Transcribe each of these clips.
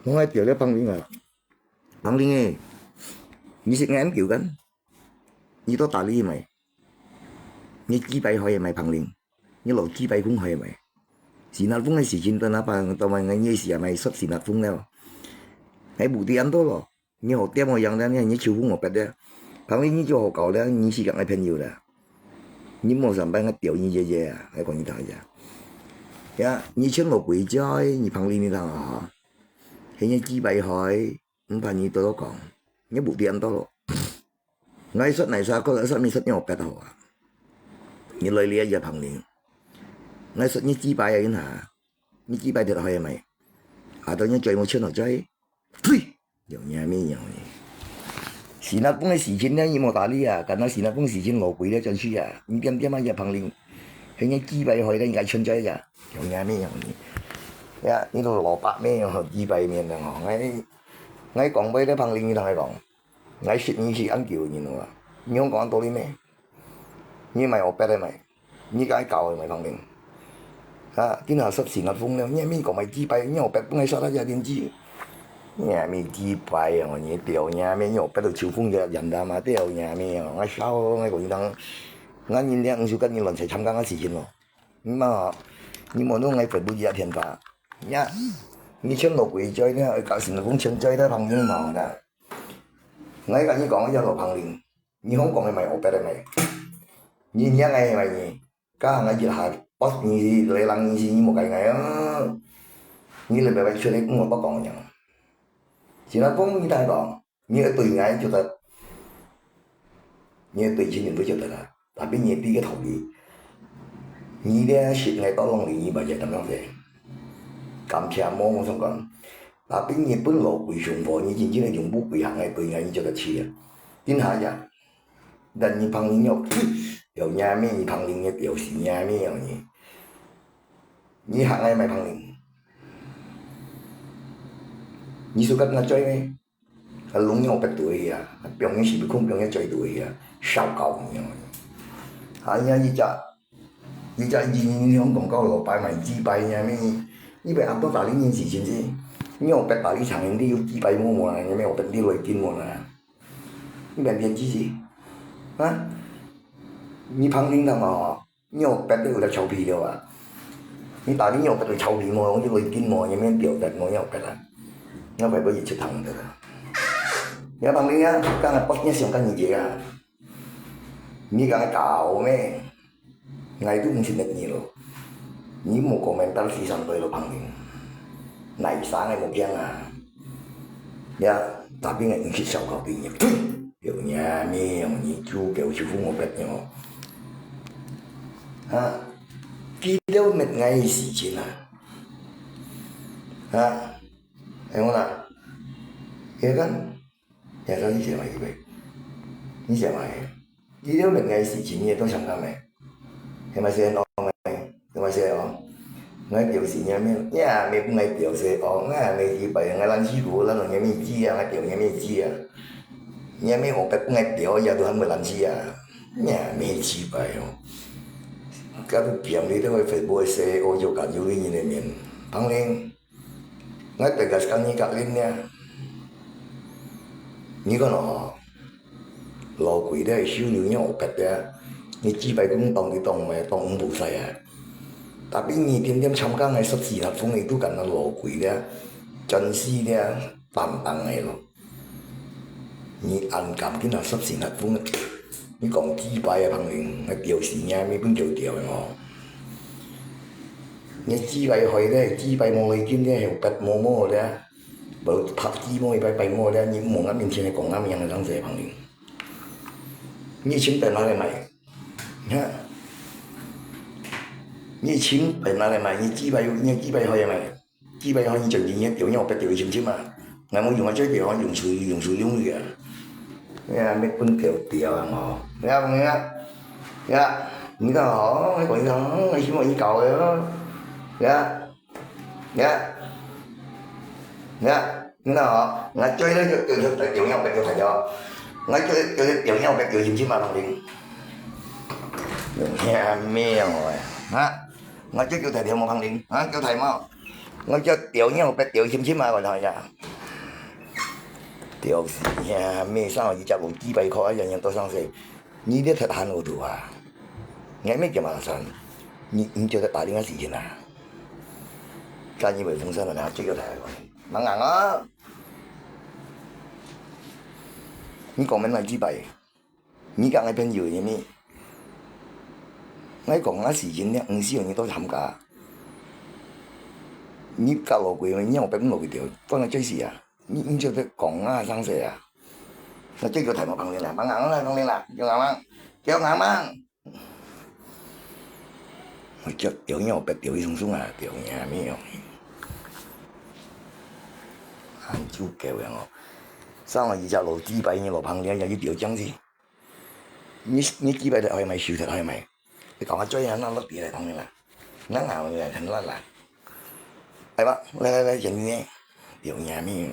我喺條咧旁邊啊，旁邊嘅，你食眼叫緊，你都打理咪，你幾百可以咪旁邊，你落幾百公可以咪，是那風嘅時間到那班到埋你時係咪濕是那風咧？喺部啲人多咯，你學點我樣咧，你超風我別咧，旁邊你就學搞咧，你是咁嘅朋友啦，你冇上班嘅屌你姐姐啊，嚟講你睇下，呀，你請我回家，你旁邊你睇下。喺你幾百海，唔怕你多講，你冇啲人多咯。我出嚟晒，嗰日出面出我白頭啊！你來你一日旁邊，我出你幾百人下，你幾百條開咪？下到你最冇出落追，呸！又嘢咩樣嘅？是那風嘅事情咧，你冇打理啊！近來是那風事情落鬼咧進出啊！你點點啊日旁邊，喺你幾百海咧，你係春追㗎，又嘢咩樣嘅？呀，呢度蘿蔔咩樣幾百面啊！我講俾啲朋友你同佢講，我説你是安叫你咯，你講講到啲咩？你咪我逼你咪，你解教咪朋友啊！今日濕時立風咧，你咪講咪幾百，你我逼幫你刷得有點知，你咪幾百啊！我你掉你咪你我逼到超風嘅人啊嘛，掉你咪啊！我收我講等，我今天唔少跟你亂齊參加嘅事情咯，咁啊，你冇弄我Facebook一天發。呀，你請落回追咧，搞成個風請追咧，朋友忙㗎。我跟你講一路朋友，你香港嘅咪我俾你咪，你而家係咪？家下我熱下，我你嚟冷意思你冇計嘅啊！你嚟咪出嚟，我不講嘅。現在風你睇講，你對我覺得，你對錢人都覺得啦，但係你啲嘅頭嘅，你咧説我多兩年你咪就咁樣嘅。感謝麼？我想講，但係日本落回上課，你真正係用不回行嘅對眼，你做得似啊！點下呀？但你旁邊有嘢咩？你旁邊嘅表示嘢咩樣嘢？你行係咪旁邊？你數跟我追咩？係龍友不對啊！表演是不空表演最對啊！燒狗咁樣。係呀！依家現香港嗰度擺埋紙幣呀咩？因為阿多打呢件事情先，因為我別打呢場人哋要幾百萬啊，有咩我別啲來見我啊，你明唔明知識？啊？你旁邊的嘛，因為我別啲有得臭屁的話，你打呢我別嚟臭屁我，我啲來見我，有咩表達我又別啦，我為乜嘢出頭的啦？你旁邊啊，今日北京上緊嘢啊，你講係搞咩？我都唔信得你咯。你冇komentar si sampai lo panggil, naik sana mau jangan, ya tapi nggak ngisi sau kau pinya, kiểu nhà mi ông nhị chu kiểu chu phú một bét nhau, ha, khi đâu mệt ngay gì chứ nào, ha, em không nào, ya kan, ya sao đi xem mày vậy, đi xem mày, khi đâu mệt ngay gì chứ nhỉ tôi chẳng làm mày, em mày xem nó mày, em mày xem nó. Ngay biểu示嘢咩？呀，你唔係表示我，你以為我撚師傅撚同嘢咩知啊？我表嘢咩知啊？嘢咩我唔係表，有都係冇撚知啊？呀，咩知幣哦？咁平你都去 Facebook 寫，我就緊要呢嘢裏面，旁邊我對個跟你隔離呢，你個咯，老貴都係少年人學嘅啫，你知幣咁當你當咪當五菩薩啊？tapi你天天參加嘅濕時立風，你都緊到羅貴咧，陣時咧擔當嘅咯。你按感見到濕時立風，你講幾百啊朋友，我掉時嘢咩邊做掉嘅我？你幾百去咧，幾百冇去見咧，又不冇冇咧，冇拍幾冇去擺冇咧，你冇啱面前係講啱樣嘅兩隻朋友，你錢喺哪裡買？嚇？你錢喺哪裡買？你幾百可以買？幾百可以賺錢，條嘢我不掉錢嘛？我冇用我追條，我用水用嘅。呀，咩本掉啊我？呀唔呀呀，你講好，你講你講，我希望你搞嘅咯。呀呀呀，你講好，我追咧就條嘢我不掉睇咗，我追條嘢我不掉錢嘛同你。呀咩我啊？嚇！我追叫提條冇肯定，嚇叫提冇，我只屌呢，我不屌簽簽啊，我睇下。屌事呀！咩3個2隻路幾百塊，人人都想食，你啲特閒我度啊！你咩叫麻煩？你覺得打點嘅事情啊？菅義偉風聲啊，追咗睇下佢，猛硬啊！你講緊係幾百？你講嘅朋友係咩？我講嘅事情呢，5、4樣嘢都參加。你搞落去，你我俾唔落去掉，關我追事啊！你覺得講啊生死啊？我追個題目講你啦，猛硬啦，講你啦，叫硬啦，叫硬啦！我只掉呢，我俾掉一松松啊，掉嘢咩樣？很少叫嘅我，3個2隻路幾百，你落棚你又要掉張先。你幾百可以咪少係咪？你講下追下那粒嘢嚟講你啦，硬硬嘅很爛啦，係吧？嚟，人呢掉嘢咩？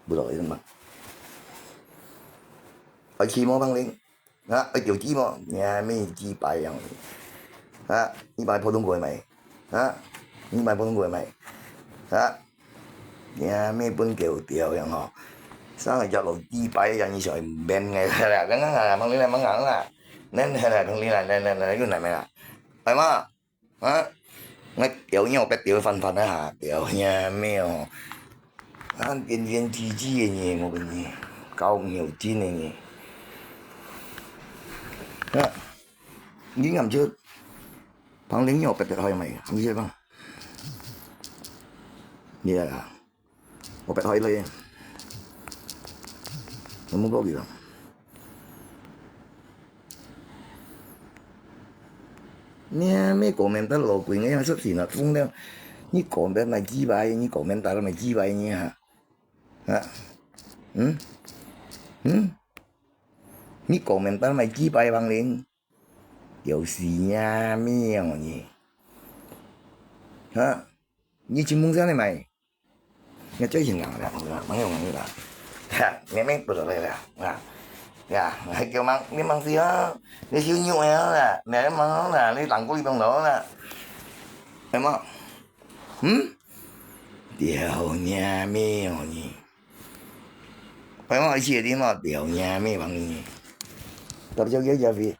不知道為什麼。我期末碰零，啊，我條期末，你咩幾百樣？啊，你買普通股係咪？啊，你買普通股係咪？啊，你咩本叫掉樣嗬？3個1路幾百人以上唔明嘅啦，咁啊碰零啦，碰硬啦，你啦碰零啦，你要嚟咪啦？係嘛？啊，我掉呢我不掉分一下，掉呀咩哦？啊，點點知知嘅嘢我嘅嘢，搞唔了真嘅嘢。啊，你啱出，旁邊有別的開咪？唔知吧？你啊，我別開เลย有冇講嘅？你咩komentar lo gue nga sắp xỉ là phun đâu,你comment là幾百，你komentar là幾百你哈？啊，你komentar là幾百旁邊？有事呀咩樣嘢？啊，你進夢想你咪？我最近講啦，冇用㗎啦，哈，你咩不得了啊？呀，叫mang你mang gì á? Đi siêu nhiều nè, nè mang nè, đi tặng cô đi bằng đó nè, em không? Điều nhà mê nhỉ? Phải không? Chị đi mà điều nhà mê bằng gì? Tập cho cái gì?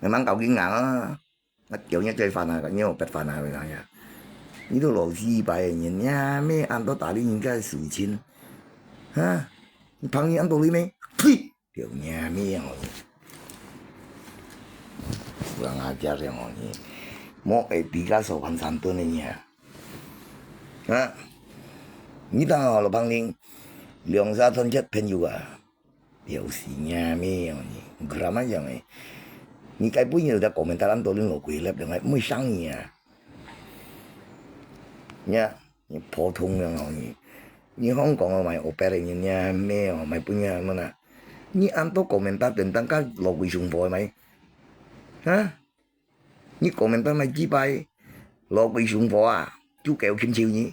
Mày mang cậu kiến ngạo á, nó kiểu như chơi phần à, có nhiều bật phần à vậy đó. 你都老幾百人呀？咩按到打理人家事情，啊？你旁人按到你咩？呸！條嘢咩我？kurang ajar yang ini. Mau etika sopan santun ini ya. Hah? Ini tahu lo paling liang satu jet pen juga. Điều gì咩ini? Gram aja nih. Ni cái punya udah komentaran tuh lo gue lep dengan mới sang ya. Nha, ni 普通嘅我你，你香港嘅咪 opera 人呀咩哦，咪 punya mana？ 你按到 komentar tentang kan lo gue sumpah咪？ Hah? Ni komentar mai chi bay lo gue sumpah à? Chú kẹo kim chiêu nhỉ?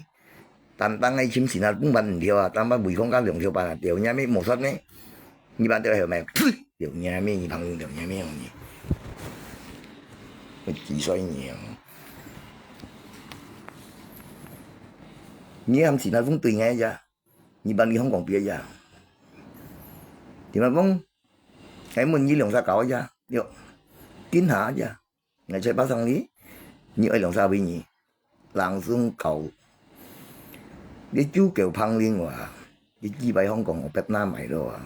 Tantang ngay chim xịn cũng bắn điều à, tam ba bùi không cá lượng siêu bàn à, điều nhà mấy một suất mấy, như bạn tiêu hiểu mày, điều nhà mấy như bằng điều nhà mấy không nhỉ? Chỉ xoay nhiều. Như em xịn cũng tùy nghe ra, như bạn đi không còn bia ra, thì mà bông, cái mình như lượng xa cỏ ra, được, tín hạ ra, ngày chơi bao sang lý, như ấy lượng xa bị nhỉ, làng xuống cầu. Cái chú kêu phăng liên hòa, cái chi bay Hong Kong ở Việt Nam mày rồi à.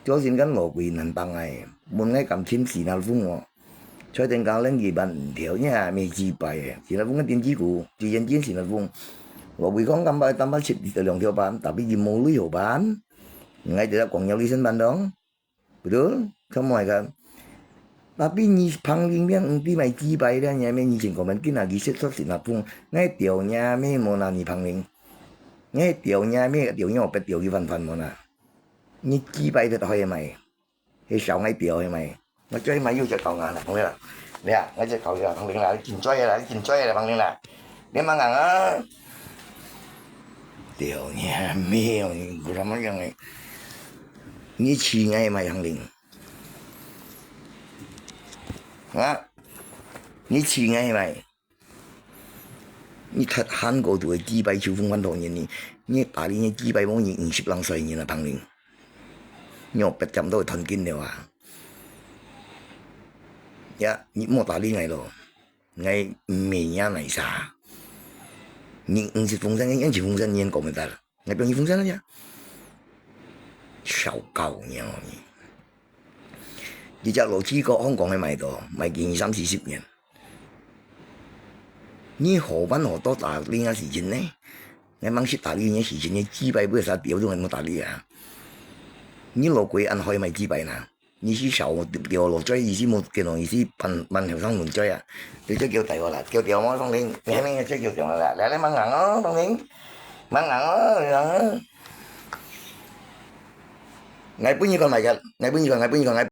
Cho xin gắn lộ quyền hành bằng này, muốn ngay cầm chim xì nào vung ngọ. Cho tên cao lên gì bạn thiếu nha, mày chi bay, xì nào vung cái tiền chí cụ, chỉ dân chiến xì nào vung. Lộ quyền con cầm bay tam bát xịt từ lượng theo bán, tại vì mô lưới hồ bán. Ngay từ đó còn nhau đi sân bán đó. Betul, không ngoài cả. Tapi ni phăng liên miếng đi mày chi bay ra nhà mày nhìn chừng của mình cái nào ghi xếp xí nào vung, ngay tiểu nhà mày mô nào ni phăng liên. Nghe tiểu nhà mấy tiểu nhau bật tiểu cái phần phần mà nè, như chi bay thì thôi mày, hay sao ngay tiểu mày, nó chơi mày vô chơi cầu ngà nè, không biết là, nè, ngay chơi cầu giờ không biết là chỉnh chơi là bằng liên là, nếu mà ngà 屌你妹！我他妈样的，你气爱嘛杨林啊？你气爱嘛？你睇韓國度嘅幾百超風運動員，你大連嘅幾百幫人50人歲人啊，彭林，你我別咁多吞緊了啊！呀，你莫大連嚟咯，我唔呀嚟啥？你50風聲，你50風聲你講咪得啦？我邊50風聲啦呀？小狗樣你！你只羅子國香港嘅賣到賣件30-40年。你何班何多大連嘅時間呢？我忙去大連嘅時間，你幾百不係表都係冇大連啊！你落鬼按開咪幾百啦？你是小掉落追，意思冇見到意思問後生門追啊！你即叫第個啦，叫掉我當年，你係咩即叫上啦？嚟你問硬咯，當年問硬咯，我本意個嚟嘅，我本意個。